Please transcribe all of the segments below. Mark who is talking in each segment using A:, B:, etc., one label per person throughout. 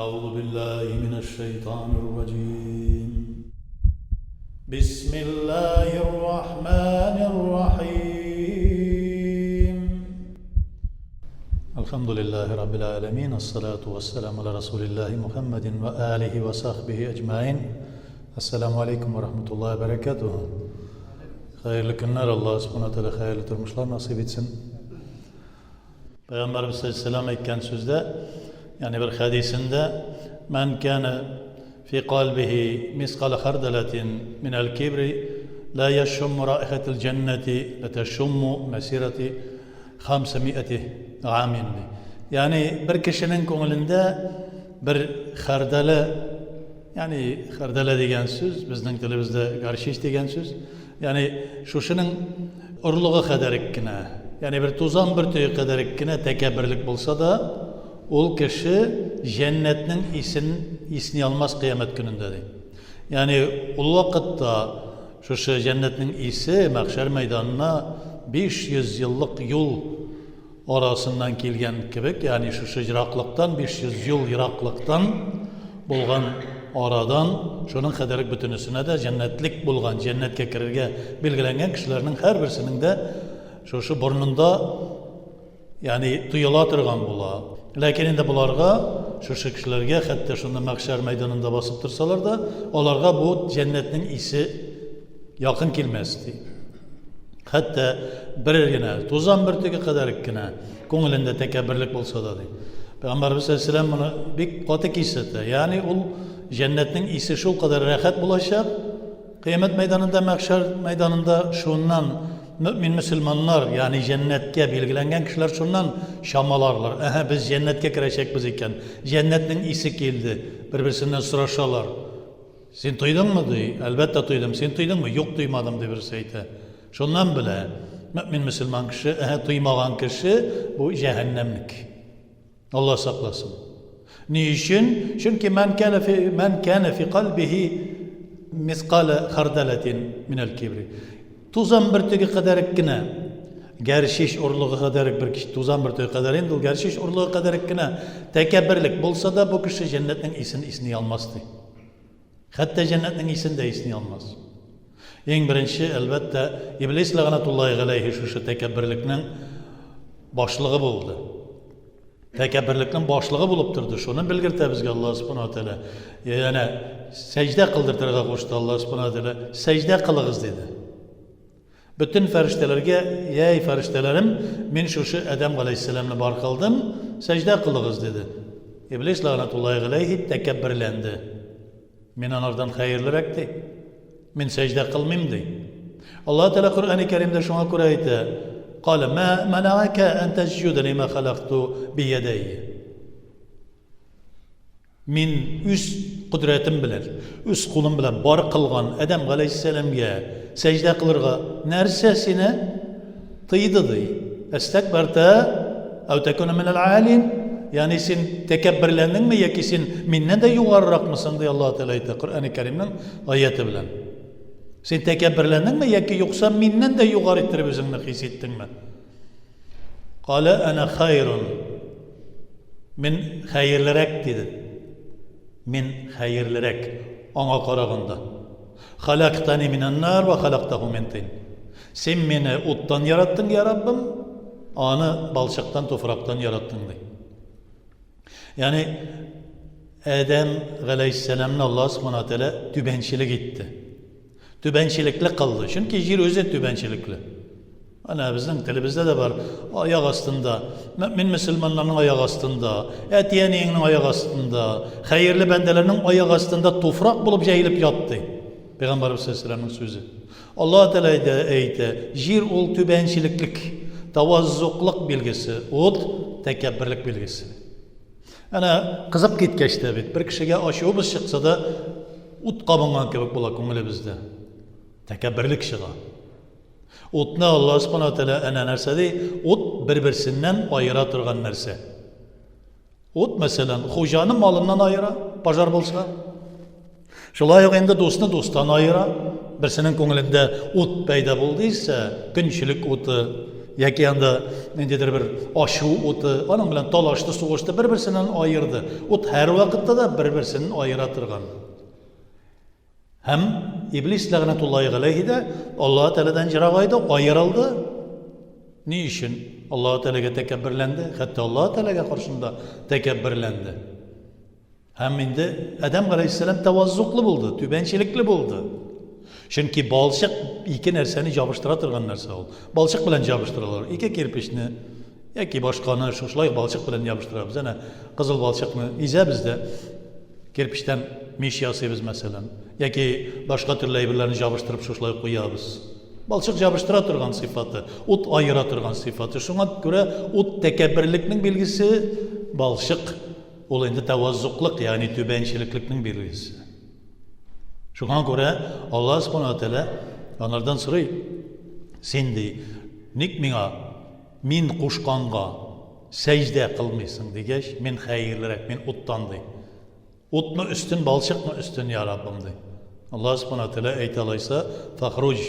A: أعوذ بالله من الشيطان الرجيم بسم الله الرحمن الرحيم الحمد لله رب العالمين الصلاة والسلام على رسول الله محمد وآله وصحبه أجمعين السلام عليكم ورحمة الله وبركاته Hayırlı günler, Allah subhanahu teala hayırlı durmuşlar nasip etsin. Peygamberimiz sallallahu aleyhi ve sellem sözde, yani bir hadisinde men kâne fi kalbihi miskal hardalatin minel kibri la yeşşummu raihatil cenneti la teşşummu mesirati 500 amin. Yani bir kişinin gönlünde bir hardala, yani hardala degen söz bizning tilimizde garshish degen söz. Yani şuşunun urluğu kadarıkkine, yani bir tuzan bir tüyü kadarıkkine tekebbürlük bulsa da ol kişi cennetinin isini almaz kıyamet gününde. Yani o vakitte şuşu cennetinin isi mahşer meydanına 500 yıllık yol orasından kelgen kibik, yani şuşu Iraklıktan 500 yıl Iraklıktan bulgan oradan şunun kadarı bütünüsüne de cennetlik bulgan, cennetke kirerge bilgilengen kişilerinin her birisinin de şu burnunda yani tuyula turgan bula. Lakin indi bularga şu kişilerge hatta şunda mahşer meydanında basıp tursalar da olarga bu cennetin isi yakın kelmesdi. Hatta bir yine tuzan bir tüge kadar ikkine ko'nglinde tekebbürlük bolsa da deydi. Peygamberimiz sallallahu aleyhi ve sellem bunu bir qatik hissetti. Yani o cennetin isi şu kadar rahat bulaşır. Kıyamet meydanında, mahşer meydanında şundan mümin Müslümanlar, yani cennetke bilgilengen kişiler şundan şamalarlar. Aha biz cennetke kireceğiz biz iken. Cennetin isi geldi. Birbirisinden soruşarlar. Sen duydun mu diye? Elbette duydum. Sen duydun mu? Yok duymadım diye birisi aytı. Şundan bile mümin Müslüman kişi, duymagan kişi bu cehennemlik. Allah saklasın. Niçin? Çünkü men kâne fi kalbihi miskale hardalatin minel kibri. Tuzan bir tüge kadar ikkine, gerşiş urluğu kadar bir kişi, tuzan bir tüge kadar indil, gerşiş urluğu kadar ikkine tekebbürlük bulsa da bu kişi cennetin isini almazdı. Hatta cennetin isini de isini almaz. En birinci elbette İblis lağnatullahi aleyhi şu tekebbürlükün başlığı buldu. Tekebbürlükün başlığı bulup durdu. Şunu bilgirte bizge Allah subhanahu teala. Yani secde kıldırtırga koştu Allah subhanahu teala. Secde kılığız dedi. Bütün feriştelerge, ey feriştelerim, min şu Adem aleyhisselamla bar kıldım, secde kılığız dedi. İblis lağnatullahi aleyhi tekebbürlendi. Min onlardan hayırlıraktı. Min secde kılmayım dedi. Allah Teala Kur'an-ı Kerim'de şuna kuraydı. قال ما منعك أن تسجد لما خلقت بيدي من üst kudretim bilen, üst kulum bilen bar kılgan Adem aleyhisselamga secde kılırga nersesine tıydı dey. Estekberta ev tekunu minel alin, yani sen tekebbürlendin mi ya ki sen minne de yuvarrak mısın diye Allah Teala ayette Kur'an-ı Kerim'in ayeti bilen. Sen tekebbürlendin mi ya ki yoksa minnen de yukarı ettirip özünü hissettin mi? Kale ana hayrun. Min hayırlırek dedi. Min hayırlırek. Ona karağında. Halaktani minen nar ve halaktahu min tin. Sen beni ottan yarattın ya Rabbim. Anı balçaktan, topraktan yarattın diye. Yani Adem aleyhisselam'la Allah subhanahu teala tübençilik etti. Tübençilikle kaldı. Çünkü yer özü tübençilikli. Ana bizim tilimizde de var. Ayak astında, mümin Müslümanların ayak astında, etiyeninin ayak astında, hayırlı bendelerinin ayak astında toprak bulup jayılıp yattı. Peygamberimiz sallallahu aleyhi ve sellem'in sözü. Allah Teala eydi. Yer ol tübençiliklik, tavazzukluk bilgisi, ol tekebbürlük bilgisi. Ana kızıp gitkeşte bit. Bir kişiye aşığımız çıksa da ut kabıngan kebek bola köngülü bizde. Tekebbürlük şığa. Otna Allah subhanahu teala ana nerse dey, ot birbirsinden ayıra turgan nerse. Ot mesela hocanın malından ayıra, pajar bolsa. Şolay yok endi dostunu dosttan ayıra. Birisinin köngülünde ot payda bulduysa, günçülük otu, Яки анда ниндидер бер ашу уты, аның белән талашты, сугышты, бер-берсеннән айырды. Ут һәр вакытта да бер-берсен айыра торган. Һәм Иблис ләгънәтуллаһи галәйһи дә Аллаһ Тәгаләдән җирагайды, айырылды. Ни өчен? Аллаһ Тәгаләгә тәкәбберләнде, хәтта Аллаһ Тәгаләгә каршында тәкәбберләнде. Һәм инде Адәм галәйһиссәлам таваззуклы булды, түбәнчелекле булды. Чөнки балчык ике нәрсәне җабыштыра торган нәрсә ул. Балчык белән җабыштыралар. Ике кирпичне яки башканы шулай балчык белән җабыштырабыз. Әнә кызыл балчыкны изәбез дә кирпичтән миш ясыйбыз мәсәлән. Яки башка төрле әйберләрне җабыштырып шулай куябыз. Балчык җабыштыра торган сыйфаты, ут айыра торган сыйфаты. Шуңа күрә ут тәкәбберлекнең билгесе, балчык ул инде таваззуклык, ягъни түбәнчелеклекнең билгесе. Шуңа күрә Аллаһ Субханаһу ва Тәгалә анардан сорый: "Син ди, ник миңа мин кушканга сәҗдә кылмыйсың?" дигәч, "Мин хәерлерәк, мин уттан" ди. Утмы өстен, балчыкмы өстен, я Раббым ди. Аллаһ Субханаһу ва Тәгалә әйтә алайса: "Фахруж"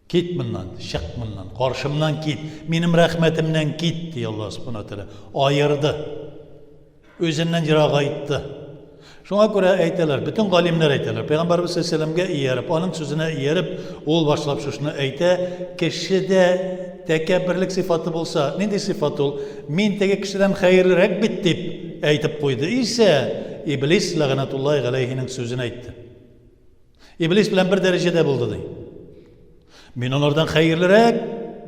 A: Кит моннан, чык моннан, каршымнан кит, минем рәхмәтемнән кит, ди Аллаһ Субханаһу ва Тәгалә. Айырды. Үзеннән җирагайтты. Шуңа күрә әйтәләр, бөтен галимнәр әйтәләр, Пәйгамбәрбез сәлләмгә ияреп, аның сүзенә ияреп, ул башлап шушны әйтә, кешедә тәкәбберлек сыйфаты булса, нинди сыйфат ул? Мин теге кешедән хәерлерәк бит дип әйтеп куйды. Исә Иблис ләгънәтуллаһи галәйһинең сүзен әйтте. Иблис белән бер дәрәҗәдә булды ди. Мин алардан хәерлерәк,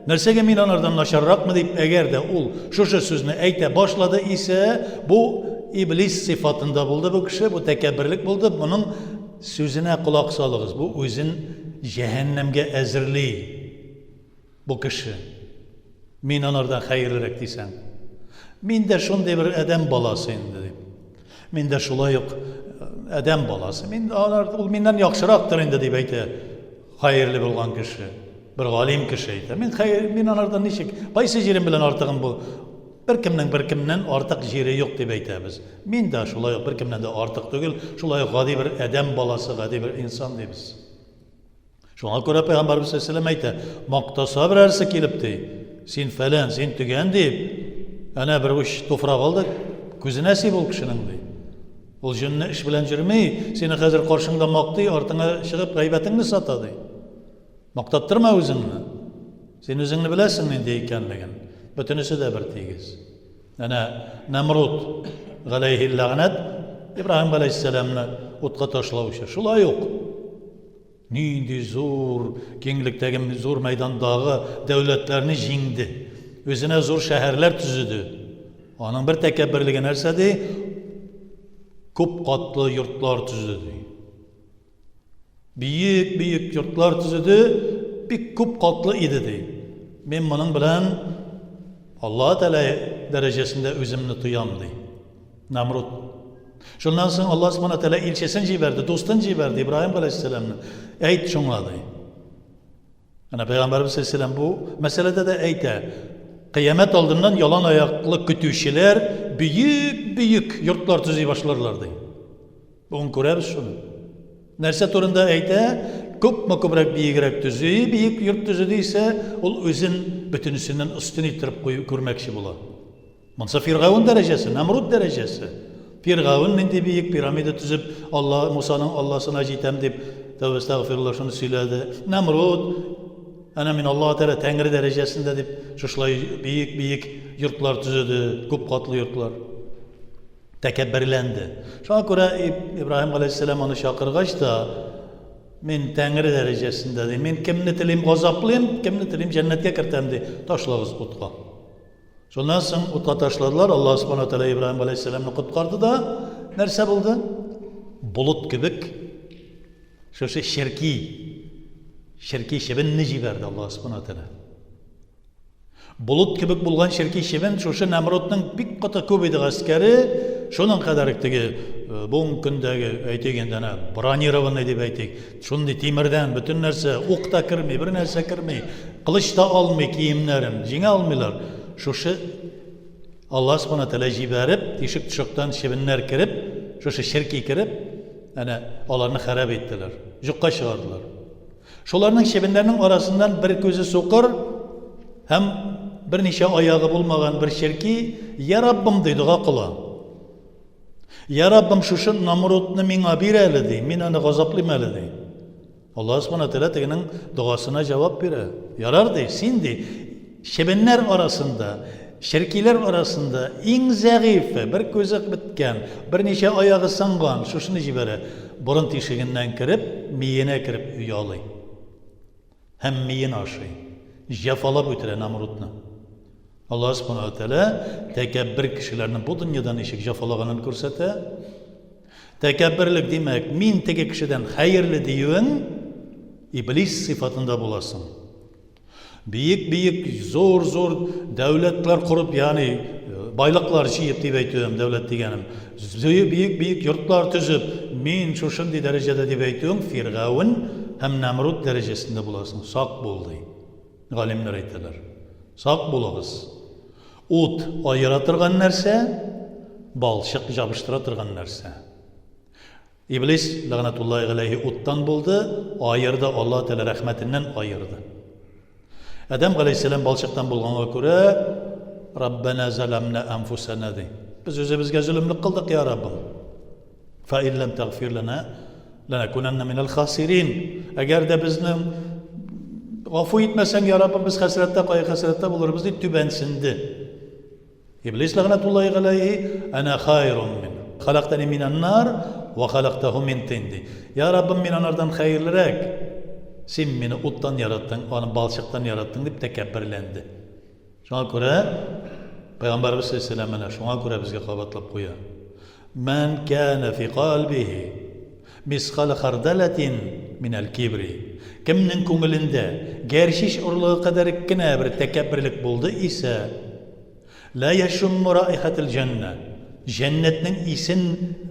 A: нәрсәгә мин алардан начарракмы дип, әгәр дә ул шушы сүзне әйтә башлады исә, бу Иблис сыйфатында булды бу кеше, бу тәкәбберлек булды. Буның сүзенә кулак салыгыз. Бу үзен җәһәннәмгә әзерли. Бу кеше. Мин алардан хәерлерәк дисәң. Мин дә шундый бер адәм баласы инде дип. Мин дә шулай ук адәм баласы. Ул миннән яхшырактыр инде дип әйтә. Хәерле булган кеше, бер галим кеше әйтә. Мин алардан ничек, кайсы җирем белән артыгым бу? Беркемнән артык җире юк дип әйтәбез. Мин дә шулай ук беркемнән дә артык түгел, шулай ук гади бер адәм баласы, гади бер инсан дибез. Шуңа күрә Пәйгамбәрбез сәлләм әйтә: "Мактаса берәрсе килеп ди, син фәлән, син төгән" дип, әнә бер уч туфрак алды, күзенә сиб ул кешенең ди. Ул җинне эш белән җөрми, сине хәзер каршыңда мактый, артыңа чыгып гайбәтеңне сата ди. Мактаттырма үзеңне. Син үзеңне беләсең нинди икәнлеген. Бөтенесе дә бер тигез. Әнә Намруд галәйһи ләгънәт Ибраһим галәйһиссәламны утка ташлаучы. Шулай ук нинди зур киңлектәге зур мәйдандагы дәүләтләрне җиңде. Үзенә зур шәһәрләр төзеде. Аның бер тәкәбберлеге нәрсә ди? Күп катлы йортлар төзеде. Бийек йортлар төзеде, бик күп катлы иде ди. Мен моның белән Аллаһ Тәгалә дәрәҗәсендә үземне тоям ди. Намруд. Шуннан соң Аллаһ Субханаһу ва Тәгалә илчесен җибәрде, достын җибәрде, Ибраһим галәйһиссәламны. Әйт шуңа ди. Ана Пәйгамбәрбез сәлләм бу мәсьәләдә дә әйтә. Кыямәт алдыннан ялан аяклы көтүчеләр бийек йортлар төзи башларлар ди. Буны күрәбез шуны. Нәрсә турында әйтә? Күпме күбрәк биегрәк төзи, бийек йорт төзи дисә, ул үзен бөтенесеннән өстен иттереп күрмәкче була. Монсы Фиргавун дәрәҗәсе, Намруд дәрәҗәсе. Фиргавун нинди бийек пирамида төзеп, Мусаның Аллаһына җитәм дип, тәвбәстәгъфируллаһ шуны сөйләде. Намруд Әнә мин Аллаһ Тәгалә Тәңре дәрәҗәсендә дип, шулай бийек йортлар төзеде, күп катлы йортлар. Тәкәбберләнде. Шуңа күрә Ибраһим галәйһиссәлам аны чакыргач та, мин Тәңре дәрәҗәсендә ди, мин кемне телим газаплыйм, кемне телим җәннәткә кертәм ди, ташлагыз утка. Шуннан соң утка ташладылар. Аллаһ Субханаһу ва Тәгалә Ибраһим галәйһиссәламны коткарды да, нәрсә булды? Булут кебек шушы ширки шебенне җибәрде Аллаһ Субханаһу ва Тәгалә. Булут кебек булган ширки шебен шушы Намрудның бик каты күп иде гаскәре, шуның кадәр теге буң көндәге әйтегәндә бронированный дип әйтик. Шундый тимердән бөтен нәрсә, ук та керми, бер нәрсә керми, кылыч та алмый киемнәрен, җиңә алмыйлар. Шушы Аллаһ Субханаһу ва Тәгалә җибәреп, тишек тишектән шебеннәр кереп, шушы ширки кереп, әнә аларны харап иттеләр, юкка чыгардылар. Шуларның шебеннәрнең арасыннан бер күзе сукыр, Hem bir neçe ayağı bulmagan bir şirki, ya Rabbim deydi qıla. Ya Rabbim şuşun Namrudni minga bir eledi, min onu gazaplayım eledi. Allah subhanahu wa ta'ala teginin duasına cevap bire. Yarar dey, sin dey. Şebenler arasında, şirkiler arasında en zayıfı, bir gözü bitken, bir neçe ayağı sangan, şuşunu jibere, burun tişiginden kirip, miyine kirip uyalay. Hem miyin aşıy. Jafalab ötüre Namrudni. Allah subhanahu wa ta'ala tekebbir kişilerinin bu dünyadan işik jafalağını görsete. Tekebbirlik demek, min teke kişiden hayırlı deyün, iblis sıfatında bulasın. Büyük, zor devletler kurup, yani baylıklar jiyip deyip aytıyorum, devlet degenim. Büyük yurtlar tüzüp, min şuşundi derecede deyip aytıyorum, Firavun hem Namrud derecesinde bulasın. Sak buldu. Galimler aytılar. Sak bulağız. Ut ayıratırgan nerse, balşık jabıştıratırgan nerse. İblis, lağnatullahi aleyhi, uttan buldu, ayırdı, Allah Teala rahmetinden ayırdı. Adam aleyhisselam balşıktan bulğana göre, Rabbena zalamna enfusana dey. Biz özümüzge zulümlük kıldık ya Rabbim. Fa in lem tagfir lana, lanakunanna minel khasirin. Eğer de bizden gafu etmesen ya Rabbim, biz hasrette buluruz deyip tübensindi. İblis lağnatullahi aleyhi, ana hayrun min. Halaktani minen nar, ve halaktahu min tindi. Ya Rabbim, min anardan hayırlırek. Sen beni uttan yarattın, onu balçıktan yarattın deyip tekebbirlendi. Şuna göre Peygamberimiz Aleyhisselam'ına şuna göre bizge qabatlap koya. Men kana fi qalbihi misqal khardalatin minel kibri. Kimnin ko'nglinde gershish urlig'i qadar ikkina bir tekebbirlik bo'ldi ise la yashummu raihatil janna. Cennetning isin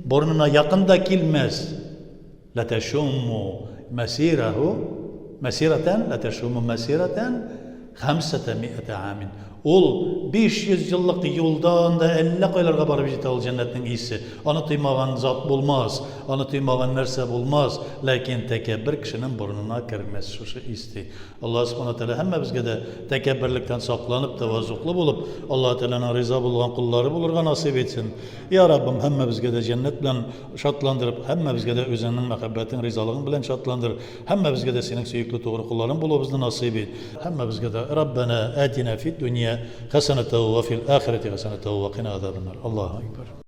A: burnuna yaqinda kelmez. La tashummu masiratan 500 amin. Ol 500 yıllık yoldan da 50 aylarga barıp jete ol cennetning isi. Onu tuymagan zat bulmaz, onu tuymagan narsa bulmaz. Lakin tekebbir kişinin burnuna kirmez şuşu isti. Allah subhanahu wa ta'ala hemme bizge de tekebbirlikten saklanıp tevazuklu bulup Allah Teala'nın rıza bulgan kulları bulurga nasip etsin. Ya Rabbim hemme bizge de cennet bilen şatlandırıp, hemme bizge de özünün muhabbetin, rizalığın bilen şatlandırıp, hemme bizge de senin süyüklü doğru kulların bulu bizni nasip et. Hemme bizge de Rabbena atina fid dünya حسنة وفي الآخرة حسنة وقنا عذاب النار الله أكبر